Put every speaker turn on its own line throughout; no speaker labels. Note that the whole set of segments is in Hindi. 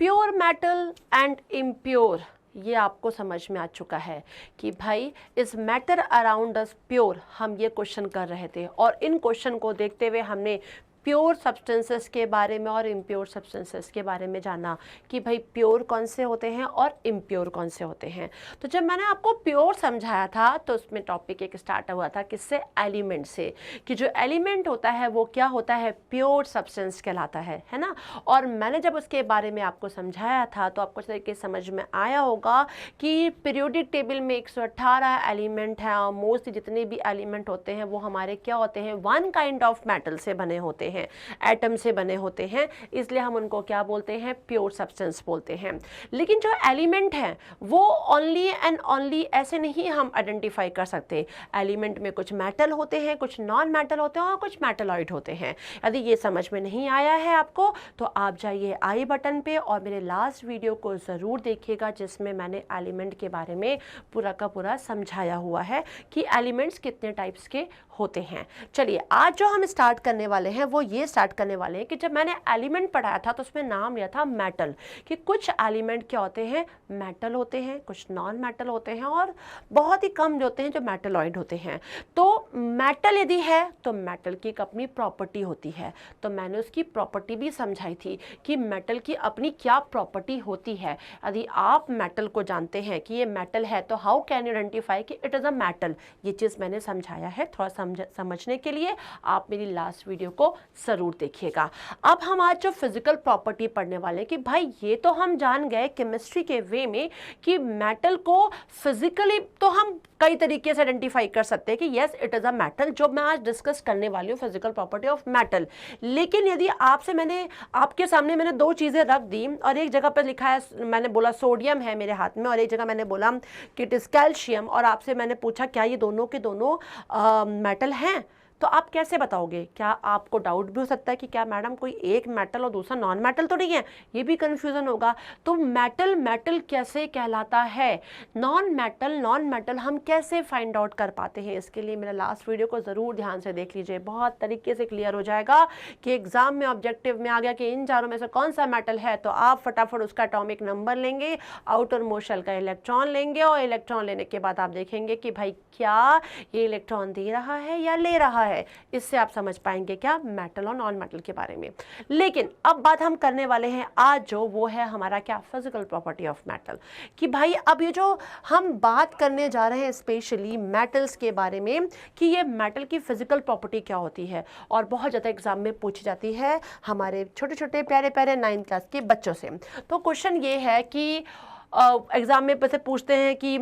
प्योर मेटल एंड इम्प्योर, ये आपको समझ में आ चुका है कि भाई इस मैटर अराउंड अस प्योर, हम ये क्वेश्चन कर रहे थे और इन क्वेश्चन को देखते हुए हमने प्योर सब्सटेंसेस के बारे में और इम्प्योर सब्सटेंसेस के बारे में जाना कि भाई प्योर कौन से होते हैं और इम्प्योर कौन से होते हैं। तो जब मैंने आपको प्योर समझाया था तो उसमें टॉपिक एक स्टार्ट हुआ था किससे, एलिमेंट से, कि जो एलिमेंट होता है वो क्या होता है, प्योर सब्सटेंस कहलाता है ना। और मैंने जब उसके बारे में आपको समझाया था तो आपको तरीके समझ में आया होगा कि पीरियोडिक टेबल में 118 एलिमेंट हैं और मोस्टली जितने भी एलिमेंट होते हैं वो हमारे क्या होते हैं, वन काइंड ऑफ मेटल से बने होते हैं, एटम से बने होते हैं, इसलिए हम उनको क्या बोलते हैं, प्योर सब्सटेंस बोलते हैं। लेकिन जो एलिमेंट है वो ओनली एंड ओनली ऐसे नहीं हम आइडेंटिफाई कर सकते। एलिमेंट में कुछ मेटल होते हैं, कुछ नॉन मेटल होते हैं और कुछ मेटलॉइड होते हैं। यदि ये समझ में नहीं आया है आपको तो आप जाइए आई बटन पे और मेरे लास्ट वीडियो को ज़रूर देखिएगा जिसमें मैंने एलिमेंट के बारे में पूरा का पूरा समझाया हुआ है कि एलिमेंट्स कितने टाइप्स के होते हैं। चलिए आज जो हम स्टार्ट करने वाले हैं वो ये स्टार्ट करने वाले हैं कि जब मैंने एलिमेंट पढ़ाया था तो उसमें नाम लिया था मेटल, कि कुछ एलिमेंट क्या होते हैं, मेटल होते हैं, कुछ नॉन मेटल होते हैं और बहुत ही कम जो होते हैं जो मेटलॉइड होते हैं। तो मेटल यदि है तो मेटल की एक अपनी प्रॉपर्टी होती है, तो मैंने उसकी प्रॉपर्टी भी समझाई थी कि मेटल की अपनी क्या प्रॉपर्टी होती है। यदि आप मेटल को जानते हैं कि ये मेटल है तो हाउ कैन यू आइडेंटिफाई कि इट इज़ अ मेटल, ये चीज़ मैंने समझाया है। थोड़ा समझने के लिए आप मेरी लास्ट वीडियो को ज़रूर देखिएगा। अब हम आज जो फिजिकल प्रॉपर्टी पढ़ने वाले हैं कि भाई ये तो हम जान गए केमिस्ट्री के वे में कि मेटल को फिजिकली तो हम कई तरीके से आइडेंटिफाई कर सकते हैं कि yes it is a metal, जो मैं आज डिस्कस करने वाली हूँ फिजिकल प्रॉपर्टी ऑफ मेटल। लेकिन यदि आपसे मैंने आपके सामने मैंने दो चीज़ें रख दी और एक जगह पर लिखा है, मैंने बोला सोडियम है मेरे हाथ में और एक जगह मैंने बोला कि इट इज़ कैल्शियम, और आपसे मैंने पूछा क्या ये दोनों के दोनों मेटल हैं, तो आप कैसे बताओगे? क्या आपको डाउट भी हो सकता है कि क्या मैडम कोई एक मेटल और दूसरा नॉन मेटल तो नहीं है, ये भी कंफ्यूजन होगा। तो मेटल मेटल कैसे कहलाता है, नॉन मेटल हम कैसे फाइंड आउट कर पाते हैं, इसके लिए मेरा लास्ट वीडियो को ज़रूर ध्यान से देख लीजिए, बहुत तरीके से क्लियर हो जाएगा कि एग्जाम में ऑब्जेक्टिव में आ गया कि इन चारों में से कौन सा मेटल है, तो आप फटाफट उसका एटॉमिक नंबर लेंगे, आउटर मोस्ट शेल का इलेक्ट्रॉन लेंगे और इलेक्ट्रॉन लेने के बाद आप देखेंगे कि भाई क्या ये इलेक्ट्रॉन दे रहा है या ले रहा है। इससे आप समझ पाएंगे क्या मेटल और नॉन मेटल के बारे में। लेकिन अब बात हम करने वाले हैं आज जो वो है हमारा क्या, फिजिकल प्रॉपर्टी ऑफ मेटल, कि भाई अब ये जो हम बात करने जा रहे हैं स्पेशली मेटल्स के बारे में कि ये मेटल की फिजिकल प्रॉपर्टी क्या होती है, और बहुत ज़्यादा एग्जाम में पूछी जाती है हमारे छोटे छोटे प्यारे प्यारे 9th क्लास के बच्चों से। तो क्वेश्चन ये है कि एग्जाम में पैसे पूछते हैं कि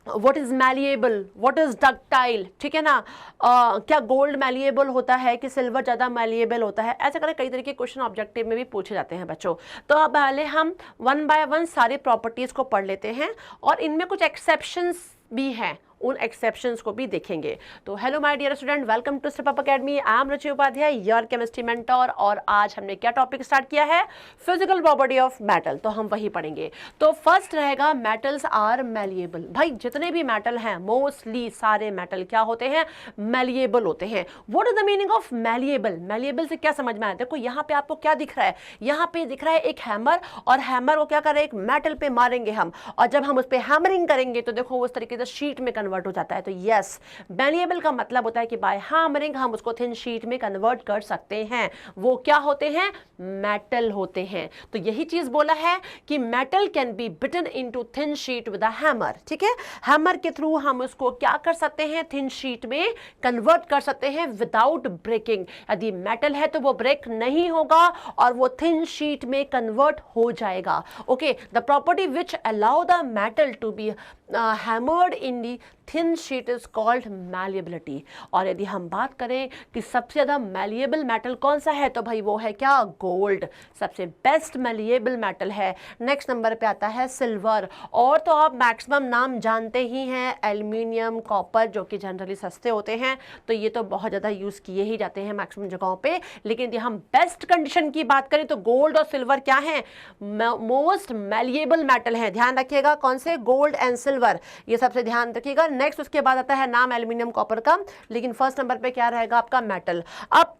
what is malleable, what is ductile, ठीक है ना, क्या गोल्ड मैलिएबल होता है कि सिल्वर ज़्यादा मैलिएबल होता है, ऐसे करके कई तरह के क्वेश्चन ऑब्जेक्टिव में भी पूछे जाते हैं बच्चों। तो अब पहले हम वन बाय वन सारी प्रॉपर्टीज़ को पढ़ लेते हैं और इनमें कुछ एक्सेप्शंस भी हैं, उन एक्सेप्शंस को भी देखेंगे। तो hello my dear student, welcome to step up academy. I am Ruchi Upadhyay, your chemistry mentor, और आज हमने क्या टॉपिक स्टार्ट किया है, फिजिकल प्रॉपर्टी ऑफ मेटल, तो हम वही पढ़ेंगे। तो फर्स्ट रहेगा मेटल्स आर मैलिएबल। भाई जितने भी मेटल हैं मोस्टली सारे मेटल क्या होते हैं, मैलिएबल होते हैं। What is the meaning of malleable, malleable से क्या समझ में आया, देखो यहाँ पे आपको क्या दिख रहा है, यहाँ पे दिख रहा है एक हैमर, और हैमर को क्या कर रहे हैं, एक मेटल पे मारेंगे हम, और जब हम उस पर हैमरिंग करेंगे तो देखो उस तरीके से शीट में कन्वर्ट हो जाता है। तो यस, मैलिएबल का मतलब होता है कि बाय हैमरिंग हम उसको थिन शीट में कन्वर्ट कर सकते हैं। वो क्या होते हैं, मेटल होते हैं। तो यही चीज बोला है कि metal can be beaten into thin sheet with a hammer, ठीक है। हैमर के थ्रू हम उसको क्या कर सकते हैं, थिन शीट में कन्वर्ट कर सकते हैं विदाउट ब्रेकिंग। यदि मेटल है तो वो ब्रेक नहीं होगा और वो थिन शीट में कन्वर्ट हो जाएगा। Okay, the property which allow the metal to be hammered in the thin sheet is called malleability. और यदि हम बात करें कि सबसे ज़्यादा मैलिएबल मेटल कौन सा है, तो भाई वो है क्या, गोल्ड, सबसे बेस्ट मैलिएबल मेटल है। नेक्स्ट नंबर पे आता है सिल्वर, और तो आप मैक्सिमम नाम जानते ही हैं, एल्यूमिनियम, कॉपर, जो कि जनरली सस्ते होते हैं, तो ये तो बहुत ज़्यादा यूज़ किए ही जाते हैं मैक्सिमम जगहों पे। लेकिन यदि हम बेस्ट कंडीशन की बात करें तो गोल्ड और सिल्वर क्या हैं, मोस्ट मैलिएबल मेटल हैं। ध्यान रखिएगा कौन से, गोल्ड एंड सिल्वर, ये सबसे ध्यान रखिएगा। नेक्स्ट उसके बाद आता है नाम एल्यूमिनियम, कॉपर का, लेकिन फर्स्ट नंबर पे क्या रहेगा आपका, मेटल। अब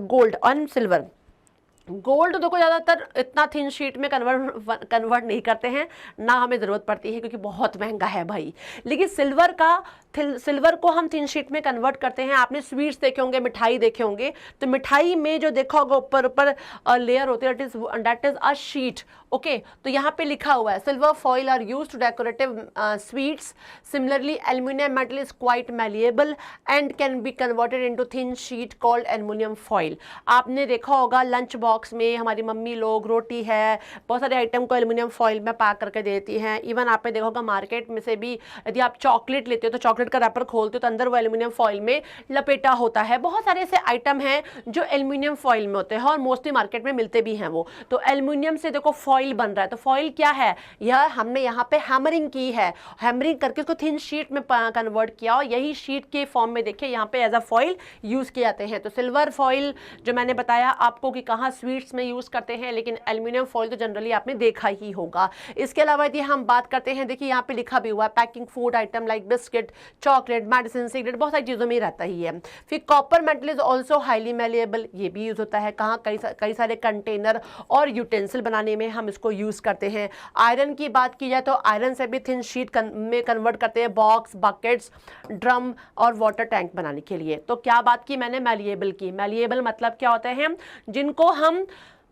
गोल्ड और सिल्वर, गोल्ड देखो ज़्यादातर इतना थिन शीट में कन्वर्ट नहीं करते हैं, ना हमें ज़रूरत पड़ती है क्योंकि बहुत महंगा है भाई। लेकिन सिल्वर को हम थिन शीट में कन्वर्ट करते हैं। आपने स्वीट्स देखे होंगे, मिठाई देखे होंगे, तो मिठाई में जो देखा होगा ऊपर ऊपर लेयर होती है, that is a sheet. Okay, तो यहाँ पे लिखा हुआ है silver foil are use to decorative sweets. Similarly aluminium metal is quite malleable and can be converted into thin sheet called aluminium foil. आपने देखा होगा लंच बॉक्स में हमारी मम्मी लोग रोटी है, बहुत सारे आइटम को एल्यूमिनियम फॉइल में पैक करके देती हैं। इवन आपने देखा होगा मार्केट में से भी यदि आप चॉकलेट लेते हो तो चॉकलेट का रैपर खोलते हो तो अंदर वो एल्यूमिनियम फॉइल में लपेटा होता है। बहुत सारे ऐसे आइटम हैं जो एल्यूमिनियम फॉइल में होते हैं और मोस्टली मार्केट में मिलते भी हैं वो। तो एल्यूमिनियम से देखो फॉइल बन रहा है, तो फॉइल क्या है, यह हमने यहाँ पे हैमरिंग की है, हैमरिंग करके उसको थिन शीट में कन्वर्ट किया और यही शीट के फॉर्म में देखिए यहाँ पे एज अ फॉइल यूज किए जाते हैं। तो सिल्वर फॉइल जो मैंने बताया आपको कि कहाँ स्वीट्स में यूज करते हैं, लेकिन एल्यूमिनियम फॉइल तो जनरली आपने देखा ही होगा। इसके अलावा यदि हम बात करते हैं, देखिए यहाँ पे लिखा भी हुआ है packing food item like biscuit, chocolate, medicine, cigarette, बहुत सारी चीजों में रहता ही है। फिर copper metal is also highly malleable, ये भी यूज होता है कहाँ, कई सारे कंटेनर और यूटेंसिल बनाने में हम इसको यूज करते हैं। आयरन की बात की जाए तो आयरन से भी थिन शीट में कन्वर्ट करते हैं, बॉक्स, बकेट्स, ड्रम और वाटर टैंक बनाने के लिए। तो क्या बात की मैंने, मैलिएबल की। मैलिएबल मतलब क्या होता है, जिनको हम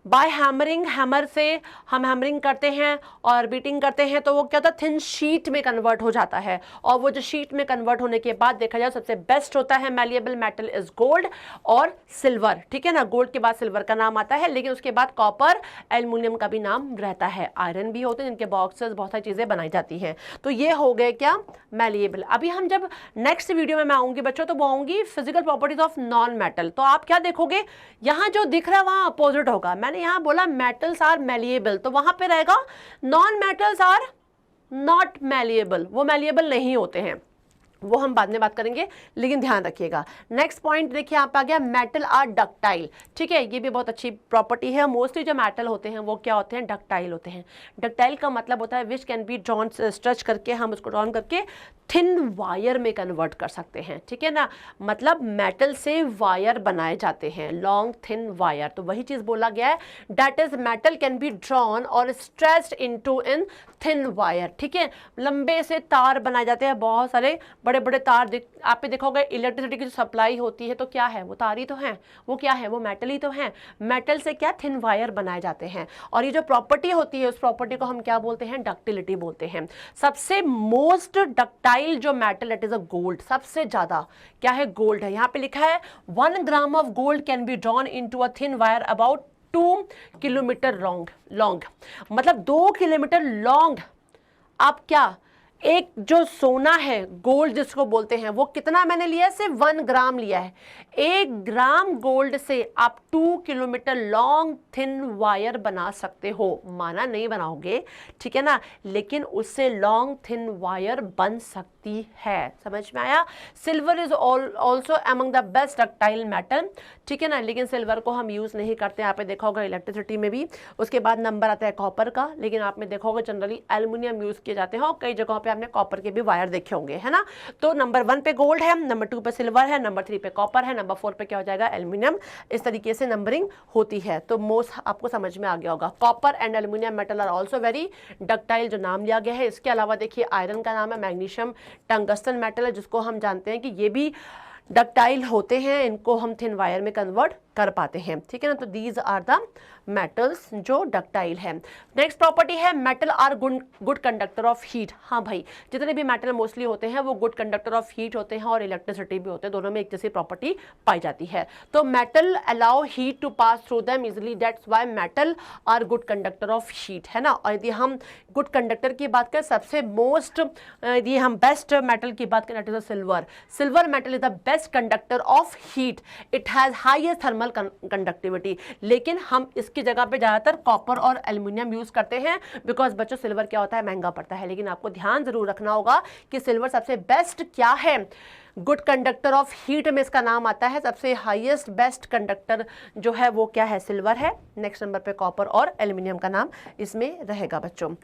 बाय हैमरिंग, हैमर से हम हैमरिंग करते हैं और बीटिंग करते हैं तो वो क्या होता है, थिन शीट में कन्वर्ट हो जाता है। और वो जो शीट में कन्वर्ट होने के बाद देखा जाए सबसे बेस्ट होता है मैलिएबल मेटल इज गोल्ड और सिल्वर। ठीक है ना, गोल्ड के बाद सिल्वर का नाम आता है, लेकिन उसके बाद कॉपर, एल्यूमिनियम का भी नाम रहता है। आयरन भी होते हैं जिनके बॉक्सेस, बहुत सारी चीजें बनाई जाती हैं। तो ये हो गए क्या, मैलिएबल। अभी हम जब नेक्स्ट वीडियो में मैं आऊंगी बच्चों, तो वो आऊंगी physical properties of non metal. तो आप क्या देखोगे, यहाँ जो दिख रहा है वहां अपोजिट होगा। मैंने यहां बोला मेटल्स आर मैलिएबल, तो वहां पे रहेगा non metals are not malleable, वो मैलिएबल नहीं होते हैं, वो हम बाद में बात करेंगे, लेकिन ध्यान रखिएगा। नेक्स्ट पॉइंट देखिए यहाँ पे आ गया, मेटल आर डक्टाइल। ठीक है, ये भी बहुत अच्छी प्रॉपर्टी है। मोस्टली जो मेटल होते हैं वो क्या होते हैं, डक्टाइल होते हैं। डक्टाइल का मतलब होता है which can be drawn, stretch करके हम उसको ड्रॉन करके थिन वायर में कन्वर्ट कर सकते हैं। ठीक है ना, मतलब मेटल से वायर बनाए जाते हैं, लॉन्ग थिन वायर। तो वही चीज बोला गया है, that is metal can be drawn और stretched into in thin wire. ठीक है, लंबे से तार बनाए जाते हैं, बहुत सारे बड़े बड़े तार। आपने देखा होगा इलेक्ट्रिसिटी की जो सप्लाई होती है तो क्या है, वो तार ही तो है, वो क्या है, वो मेटल ही तो है। मेटल से क्या, थिन वायर बनाए जाते हैं। और ये जो प्रॉपर्टी होती है उस प्रॉपर्टी को हम क्या बोलते हैं, डक्टिलिटी बोलते हैं। सबसे मोस्ट डक्टाइल जो metal it is a gold, सबसे ज्यादा क्या है, गोल्ड है। यहाँ पे लिखा है 1 gram of gold can be drawn into a thin wire about 2 kilometre long, मतलब 2 किलोमीटर लॉन्ग। आप क्या, एक जो सोना है, गोल्ड जिसको बोलते हैं, वो कितना मैंने लिया है, सिर्फ 1 ग्राम लिया है। 1 ग्राम गोल्ड से आप 2 किलोमीटर लॉन्ग थिन वायर बना सकते हो। माना नहीं बनाओगे, ठीक है ना, लेकिन उससे लॉन्ग थिन वायर बन सकती है। समझ में आया। Silver is also among the best ductile metal. ठीक है ना, लेकिन सिल्वर को हम यूज नहीं करते। आपने देखा होगा इलेक्ट्रिसिटी में भी। उसके बाद नंबर आता है कॉपर का, लेकिन आपने देखा होगा जनरली एल्यूमिनियम यूज किए जाते हैं और कई जगहों पे आपने कॉपर के भी वायर देखे होंगे, है ना। तो नंबर 1 पे गोल्ड है, नंबर 2 पे सिल्वर है, नंबर 3 पे कॉपर है, नंबर 4 पे क्या हो जाएगा, एल्यूमिनियम। इस तरीके से नंबरिंग होती है। तो मोस्ट आपको समझ में आ गया होगा। Copper and aluminium metal are also very ductile, जो नाम लिया गया है। इसके अलावा देखिए आयरन का नाम है मैग्नीशियम टंगस्टन मेटल है, जिसको हम जानते हैं कि ये भी डक्टाइल होते हैं। इनको हम थिन वायर में कन्वर्ट कर पाते हैं। ठीक है ना, तो दीज आर द मेटल्स जो डक्टाइल है। नेक्स्ट प्रॉपर्टी है, metal are good conductor of heat. हाँ भाई, जितने भी मेटल मोस्टली होते हैं वो गुड कंडक्टर ऑफ हीट होते हैं और इलेक्ट्रिसिटी भी होते हैं, दोनों में एक जैसी प्रॉपर्टी पाई जाती है। तो metal allow heat to pass through them easily, that's why metal are good conductor of heat, है ना। और यदि हम गुड कंडक्टर की बात करें, सबसे मोस्ट यदि हम बेस्ट मेटल की बात करें, silver. Silver metal is the best conductor of heat, it has highest thermal conductivity. लेकिन हम इसकी जगह पे ज्यादातर कॉपर और एल्यूमिनियम यूज करते हैं, बिकॉज बच्चों सिल्वर क्या होता है, महंगा पड़ता है। लेकिन आपको ध्यान जरूर रखना होगा कि सिल्वर सबसे बेस्ट क्या है, गुड कंडक्टर ऑफ हीट में इसका नाम आता है। सबसे हाईएस्ट बेस्ट कंडक्टर जो है वो क्या है, सिल्वर है। नेक्स्ट नंबर पे कॉपर और एल्यूमिनियम का नाम इसमें रहेगा बच्चों।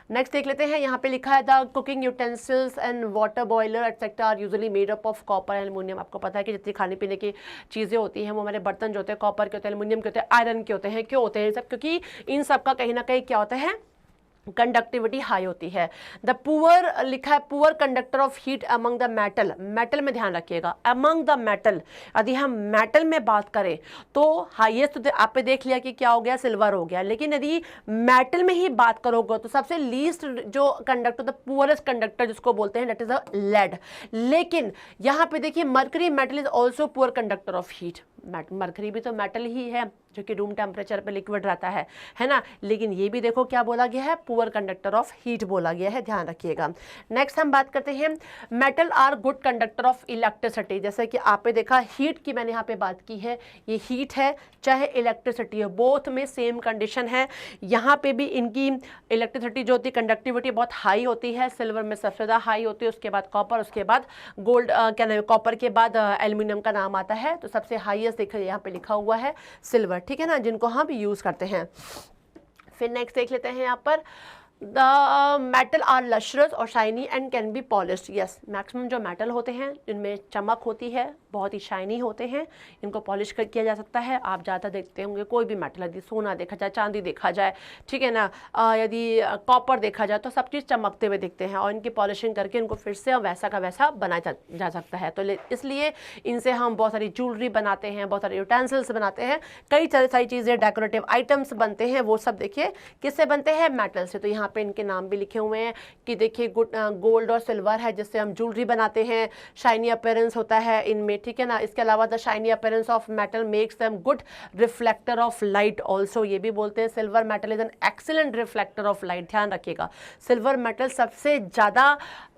नेक्स्ट देख लेते हैं, यहाँ पे लिखा है the cooking utensils and water boiler etcetera are usually made up of copper aluminium. आपको पता है कि जितनी खाने पीने की चीज़ें होती हैं वो हमारे बर्तन जो होते हैं कॉपर के होते हैं, एल्यूमिनियम के होते हैं, आयरन के होते हैं। क्यों होते हैं सब? क्योंकि इन सब का कहीं ना कहीं क्या होता है, कंडक्टिविटी हाई होती है। द पुअर लिखा है poor conductor of heat among the metal, metal में ध्यान रखिएगा, अमंग द मेटल। यदि हम मेटल में बात करें तो हाईएस्ट तो आपने देख लिया कि क्या हो गया, सिल्वर हो गया। लेकिन यदि मेटल में ही बात करोगे तो सबसे लीस्ट जो कंडक्टर, द पुअरेस्ट कंडक्टर जिसको बोलते हैं, दैट इज अ लेड। लेकिन यहाँ पे देखिए mercury metal is also poor conductor of heat. Mercury भी तो मेटल ही है जो कि रूम टेम्परेचर पे लिक्विड रहता है ना। लेकिन ये भी देखो क्या बोला गया है, पुअर कंडक्टर ऑफ हीट बोला गया है, ध्यान रखिएगा। नेक्स्ट हम बात करते हैं metal are good conductor of electricity. जैसे कि आपने देखा हीट की मैंने यहाँ पे बात की है, ये हीट है चाहे इलेक्ट्रिसिटी है, बोथ में सेम कंडीशन है। यहाँ पे भी इनकी इलेक्ट्रिसिटी जो होती है कंडक्टिविटी बहुत हाई होती है, सिल्वर में सबसे ज़्यादा हाई होती है, उसके बाद कॉपर, उसके बाद गोल्ड, क्या नाम है, कॉपर के बाद एल्यूमिनियम का नाम आता है। तो सबसे हाईएस्ट देखिए यहाँ पे लिखा हुआ है सिल्वर, ठीक है ना, जिनको हम यूज़ करते हैं। फिर नेक्स्ट देख लेते हैं यहाँ पर द मेटल आर लशरस और shiny and can B polished. Yes, maximum जो मेटल होते हैं इनमें चमक होती है, बहुत ही शाइनी होते हैं, इनको पॉलिश किया जा सकता है। आप ज़्यादा देखते होंगे कोई भी मेटल, यदि सोना देखा जाए, चांदी देखा जाए, ठीक है ना, यदि कॉपर देखा जाए तो सब चीज़ चमकते हुए दिखते हैं और इनकी पॉलिशिंग करके इनको फिर से वैसा का वैसा बनाया जा सकता है। तो इसलिए इनसे हम बहुत सारी ज्वेलरी बनाते हैं, बहुत सारे यूटेंसिल्स बनाते हैं, कई सारी चीज़ें, डेकोरेटिव आइटम्स बनते हैं, वो सब देखिए किससे बनते हैं, मेटल से। तो यहाँ पे इनके नाम भी लिखे हुए हैं कि देखिए गोल्ड और सिल्वर है जिससे हम ज्वेलरी बनाते हैं, शाइनी अपीयरेंस होता है इनमें, ठीक है ना। इसके अलावा the shiny appearance of metal makes them good reflector of light also. ये भी बोलते हैं silver metal is an excellent reflector of light. ध्यान रखिएगा, सिल्वर मेटल सबसे ज़्यादा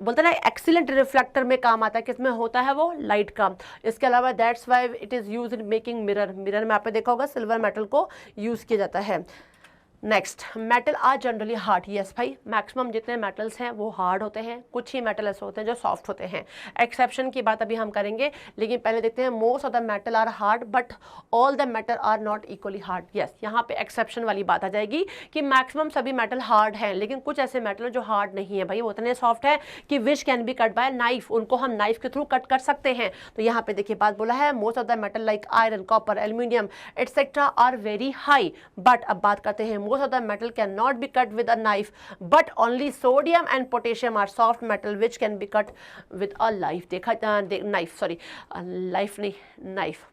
बोलते हैं ना एक्सीलेंट रिफ्लेक्टर में काम आता है, किसमें होता है वो, लाइट का। इसके अलावा that's why it is use in making mirror, mirror में आपने देखा होगा सिल्वर मेटल को यूज़ किया जाता है। Next, metal are generally hard. Yes भाई, मैक्सिमम जितने मेटल्स हैं वो हार्ड होते हैं, कुछ ही मेटल ऐसे होते हैं जो सॉफ्ट होते हैं। एक्सेप्शन की बात अभी हम करेंगे, लेकिन पहले देखते हैं most of the metal are hard but all the metal are not equally hard. Yes, यहाँ पे एक्सेप्शन वाली बात आ जाएगी कि मैक्सिमम सभी मेटल हार्ड हैं, लेकिन कुछ ऐसे मेटल जो हार्ड नहीं है भाई, वो उतने सॉफ्ट है कि which can be cut by knife, उनको हम नाइफ के थ्रू कट कर सकते हैं। तो यहाँ पे देखिए बात बोला है most of the metal like iron, copper, aluminium etcetera are very high. But अब बात करते हैं most of the metal cannot be cut with a knife, but only sodium and potassium are soft metal which can be cut with a knife। knife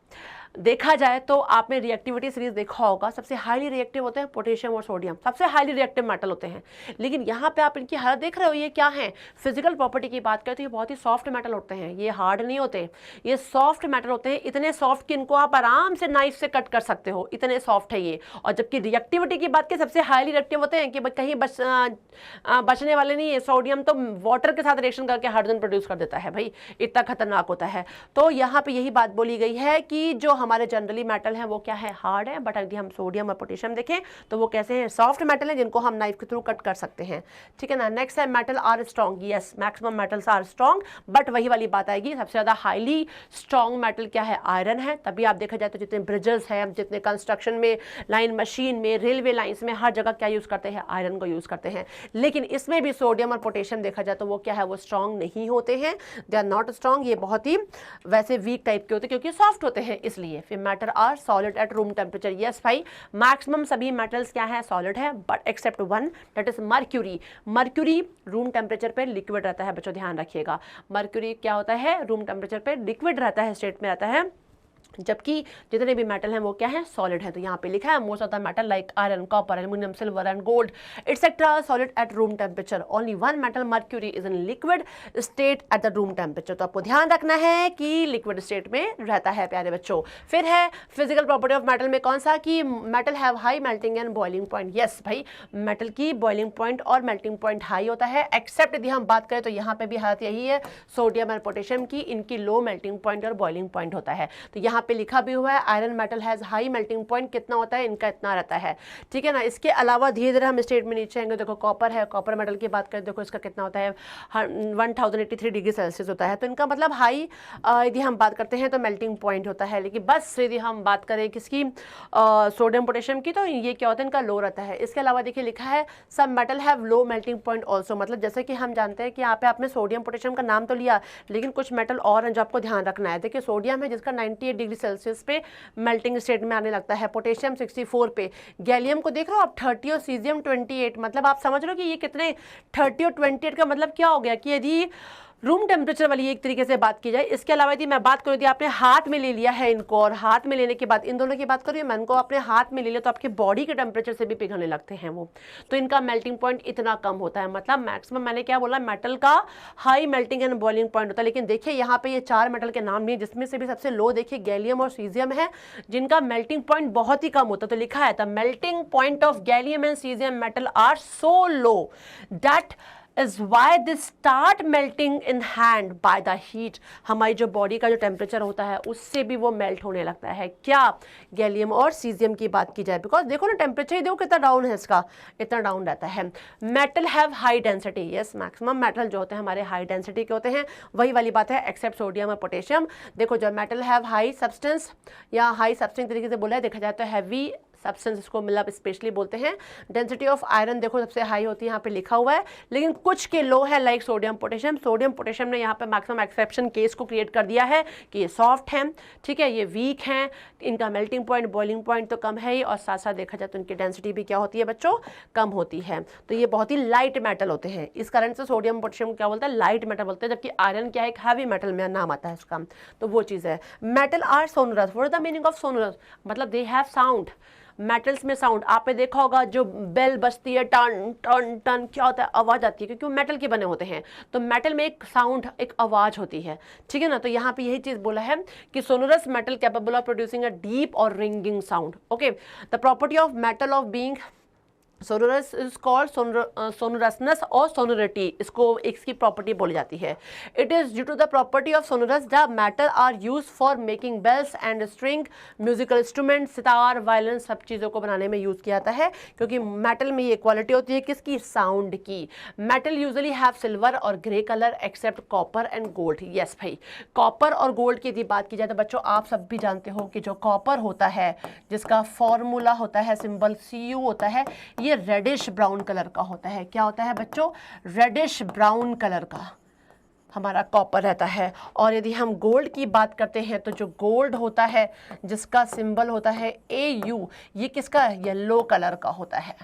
देखा जाए तो आपने रिएक्टिविटी सीरीज देखा होगा, सबसे हाईली रिएक्टिव होते हैं पोटेशियम और सोडियम, सबसे हाईली रिएक्टिव मेटल होते हैं। लेकिन यहाँ पे आप इनकी हालत देख रहे हो, ये क्या है, फिजिकल प्रॉपर्टी की बात करें तो ये बहुत ही सॉफ्ट मेटल होते हैं, ये हार्ड नहीं होते, ये सॉफ्ट मेटल होते हैं, इतने सॉफ्ट कि इनको आप आराम से नाइफ से कट कर सकते हो, इतने सॉफ्ट है ये। और जबकि रिएक्टिविटी की बात करें सबसे हाईली रिएक्टिव होते हैं कि कहीं बचने वाले नहीं है। सोडियम तो वाटर के साथ रिएक्शन करके हाइड्रोजन प्रोड्यूस कर देता है भाई, इतना खतरनाक होता है। तो यहाँ पे यही बात बोली गई है कि जो हमारे जनरली मेटल हैं वो क्या है, हार्ड है, बट यदि हम सोडियम और पोटेशियम देखें तो वो कैसे हैं, सॉफ्ट मेटल हैं जिनको हम नाइफ के थ्रू कट कर सकते हैं, ठीक है ना। नेक्स्ट है metal are strong. Yes, maximum metals are strong, but वही वाली बात आएगी, सबसे ज़्यादा हाईली स्ट्रॉन्ग मेटल क्या है, आयरन है। तभी आप देखा जाए तो जितने ब्रिजेस हैं, जितने कंस्ट्रक्शन में, लाइन मशीन में, रेलवे लाइन्स में, हर जगह क्या यूज़ करते हैं, आयरन को यूज़ करते हैं। लेकिन इसमें भी सोडियम और पोटेशियम देखा जाए तो वो क्या है, वो स्ट्रॉन्ग नहीं होते हैं, दे आर नॉट स्ट्रॉन्ग, ये बहुत ही वैसे वीक टाइप के होते हैं क्योंकि सॉफ्ट होते हैं इसलिए। फिर metal are solid at room temperature. Yes भाई, मैक्सिमम सभी मेटल्स क्या है, सॉलिड है, but except one, that is mercury. Mercury room temperature पे लिक्विड रहता है, बच्चों ध्यान रखिएगा, मर्क्यूरी क्या होता है, रूम टेम्परेचर पे लिक्विड रहता है, स्टेट में रहता है, जबकि जितने भी मेटल हैं वो क्या है, सॉलिड है। तो यहाँ पे लिखा है most of the metal like iron, copper, aluminium, silver and gold etcetera solid at room temperature, only one metal mercury is in liquid state at the room temperature. तो आपको ध्यान रखना है कि लिक्विड स्टेट में रहता है प्यारे बच्चों। फिर है फिजिकल प्रॉपर्टी ऑफ मेटल में कौन सा, कि metal have high melting and boiling point. Yes भाई, मेटल की बॉइलिंग पॉइंट और मेल्टिंग पॉइंट हाई होता है, एक्सेप्ट यदि हम बात करें तो यहाँ पे भी हालत यही है, सोडियम और पोटेशियम की, इनकी लो मेल्टिंग पॉइंट और बॉइलिंग पॉइंट होता है। तो यहाँ पे लिखा भी हुआ है iron metal has high melting point, कितना होता है इनका, इतना रहता है, ठीक है ना। इसके अलावा धीरे धीरे हम स्टेट में नीचे आएंगे, देखो कॉपर है, कॉपर मेटल की बात करें देखो इसका कितना होता है 1083 डिग्री सेल्सियस होता है, तो इनका मतलब हाई यदि हम बात करते हैं तो मेल्टिंग पॉइंट होता है। लेकिन बस यदि हम बात करें किसकी, सोडियम पोटेशियम की, तो ये क्या होता है इनका लो रहता है। इसके अलावा देखिए लिखा है सब metal have low melting point also, मतलब जैसे कि हम जानते हैं कि यहाँ पे आपने सोडियम पोटेशियम का नाम तो लिया, लेकिन कुछ मेटल और हैं जो आपको ध्यान रखना है। देखिए सोडियम है जिसका 98 डिग्री सेल्सियस पे मेल्टिंग स्टेट में आने लगता है, पोटेशियम 64 पे, गैलियम को देख रहे हो आप 30 और सीजियम 28, मतलब आप समझ रहे हो कि ये कितने 30 और 28 का मतलब क्या हो गया कि यदि रूम टेम्परेचर वाली एक तरीके से बात की जाए। इसके अलावा यदि मैं बात करूँ, यदि आपने हाथ में ले लिया है इनको, और हाथ में लेने के बाद इन दोनों की बात करूँ, मैं इनको अपने हाथ में ले लिया तो आपके बॉडी के टेम्परेचर से भी पिघलने लगते हैं वो, तो इनका मेल्टिंग पॉइंट इतना कम होता है। मतलब मैक्सिमम मैंने क्या बोला, मेटल का high melting and boiling point होता है। लेकिन देखिए यहाँ पे ये 4 मेटल के नाम नहीं, जिसमें से भी सबसे लो देखिए गैलियम और सीजियम है, जिनका मेल्टिंग पॉइंट बहुत ही कम होता है। तो लिखा है the melting point of gallium and caesium metal are so low that is why they start melting in hand by the heat। हमारी जो बॉडी का जो टेम्परेचर होता है उससे भी वो मेल्ट होने लगता है। क्या, गैलियम और सीजियम की बात की जाए, बिकॉज देखो ना टेम्परेचर ही देखो कितना डाउन है इसका, इतना डाउन रहता है। Metal have high density, yes maximum metal जो होते हैं हमारे हाई डेंसिटी के होते हैं, वही वाली बात है एक्सेप्ट सोडियम और पोटेशियम। देखो जो मेटल हैव हाई सब्सटेंस या हाई सब्सटेंस तरीके से बोला है, देखा जाए तो हैवी सब्सटेंस इसको मतलब स्पेशली बोलते हैं। डेंसिटी ऑफ आयरन देखो सबसे हाई होती है, यहाँ पे लिखा हुआ है, लेकिन कुछ के लो है like sodium potassium. Sodium potassium ने यहाँ पे मैक्सिमम एक्सेप्शन केस को क्रिएट कर दिया है कि ये सॉफ्ट हैं, ठीक है, ये वीक हैं, इनका मेल्टिंग पॉइंट बॉइलिंग पॉइंट तो कम है ही, और साथ साथ देखा जाए तो इनकी डेंसिटी भी क्या होती है बच्चों, कम होती है। तो ये बहुत ही लाइट मेटल होते हैं, इस कारण से सोडियम पोटेशियम क्या बोलता है, लाइट मेटल बोलते हैं, जबकि आयरन क्या है, एक हैवी मेटल में नाम आता है इसका। तो वो चीज़ है। Metal are sonorous, what is the meaning of sonorous, मतलब दे हैव साउंड। मेटल्स में साउंड आपने देखा होगा, जो बेल बजती है टन टन टन, क्या होता है, आवाज़ आती है, क्योंकि वो मेटल के बने होते हैं। तो मेटल में एक साउंड, एक आवाज़ होती है, ठीक है ना। तो यहाँ पे यही चीज़ बोला है कि sonorous metal capable of producing a deep और ringing sound. Okay, the property of metal of being sonorous is called sonorousness और सोनोरिटी, इसको इसकी प्रॉपर्टी बोली जाती है। It is due to the property of sonorous the metal are use for making bells and string, musical instrument, sitar, violin, सब चीज़ों को बनाने में यूज़ किया जाता है, क्योंकि मेटल में ये क्वालिटी होती है किसकी, साउंड की। मेटल यूजुअली हैव सिल्वर और grey colour except copper and gold. Yes भाई, कॉपर और गोल्ड की यदि बात की जाए तो बच्चों आप सब भी जानते हो कि जो कॉपर होता है, जिसका फॉर्मूला होता है, सिंबल Cu होता है, ये रेडिश ब्राउन कलर का होता है। क्या होता है बच्चों, रेडिश ब्राउन कलर का हमारा कॉपर रहता है। और यदि हम गोल्ड की बात करते हैं तो जो गोल्ड होता है, जिसका सिंबल होता है Au, ये किसका, येलो कलर का होता है,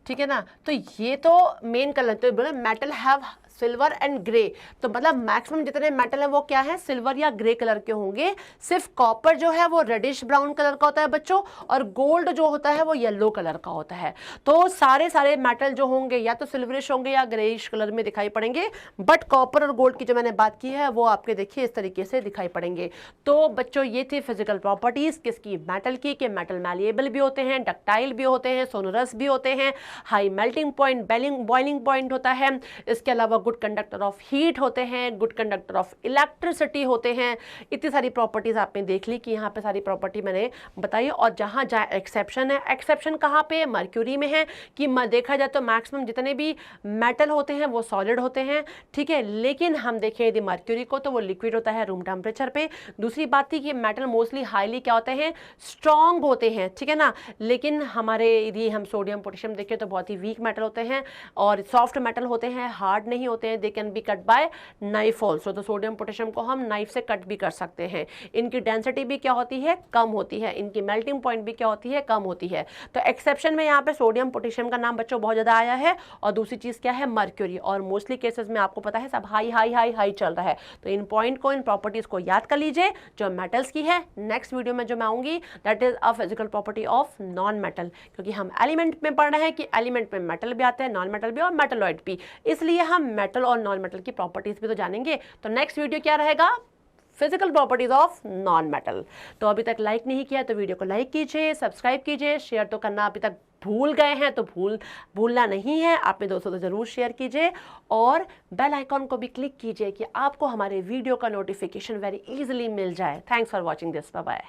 ठीक है ना। तो ये तो मेन कलर, तो बोले metal have silver and grey, तो मतलब मैक्सिमम जितने मेटल है वो क्या है, सिल्वर या ग्रे कलर के होंगे। सिर्फ कॉपर जो है वो रेडिश ब्राउन कलर का होता है बच्चों, और गोल्ड जो होता है वो येलो कलर का होता है। तो सारे मेटल जो होंगे या तो सिल्वरिश होंगे या ग्रेइश कलर में दिखाई पड़ेंगे, बट कॉपर और गोल्ड की जो मैंने बात की है वो आपके देखिए इस तरीके से दिखाई पड़ेंगे। तो बच्चों ये थी फिजिकल प्रॉपर्टीज किसकी, मेटल की, कि मेटल मैलिएबल भी होते हैं, डक्टाइल भी होते हैं, सोनोरस भी होते हैं, high melting point, boiling point होता है। इसके अलावा गुड कंडक्टर ऑफ हीट होते हैं, गुड कंडक्टर ऑफ इलेक्ट्रिसिटी होते हैं। इतनी सारी प्रॉपर्टीज आपने देख ली कि यहाँ पे सारी प्रॉपर्टी मैंने बताई। और जहाँ जहाँ एक्सेप्शन है, एक्सेप्शन कहाँ पे, मर्क्यूरी में है, कि देखा जाए तो मैक्सिमम जितने भी मेटल होते हैं वो सॉलिड होते हैं, ठीक है। लेकिन हम देखें यदि मर्क्यूरी को तो वो लिक्विड होता है रूम टेम्परेचर पे। दूसरी बात थी कि मेटल मोस्टली हाईली क्या होते हैं, स्ट्रॉन्ग होते हैं, ठीक है ना। लेकिन हमारे यदि हम सोडियम पोटेशियम देखें तो बहुत ही वीक मेटल होते हैं और सॉफ्ट मेटल होते हैं, हार्ड नहीं होते हैं। They can be cut by knife also, तो सोडियम पोटेशियम को हम नाइफ से कट भी कर सकते हैं। इनकी डेंसिटी भी क्या होती है, कम होती है, इनकी मेल्टिंग पॉइंट भी क्या होती है, कम होती है। तो एक्सेप्शन में यहाँ पे सोडियम पोटेशियम का नाम बच्चों बहुत ज़्यादा आया है। और दूसरी चीज़ क्या है, मर्क्यूरी, और मोस्टली केसेस में आपको पता है सब हाई हाई हाई हाई चल रहा है। तो इन पॉइंट को, इन प्रॉपर्टीज़ को याद कर लीजिए जो मेटल्स की है। नेक्स्ट वीडियो में जो मैं आऊँगी that is a physical property of non metal, क्योंकि हम एलिमेंट में पढ़ रहे हैं कि एलिमेंट में मेटल भी आते हैं, नॉन मेटल भी और मेटलॉइड भी, इसलिए हम मेटल और नॉन मेटल की प्रॉपर्टीज भी तो जानेंगे। तो नेक्स्ट वीडियो क्या रहेगा, physical properties of non metal. तो अभी तक लाइक नहीं किया तो वीडियो को लाइक कीजिए, सब्सक्राइब कीजिए, शेयर तो करना अभी तक भूल गए हैं तो भूलना नहीं है, अपने दोस्तों तो जरूर शेयर कीजिए और बेल आइकॉन को भी क्लिक कीजिए कि आपको हमारे वीडियो का नोटिफिकेशन वेरी इजीली मिल जाए। Thanks for watching this, bye bye.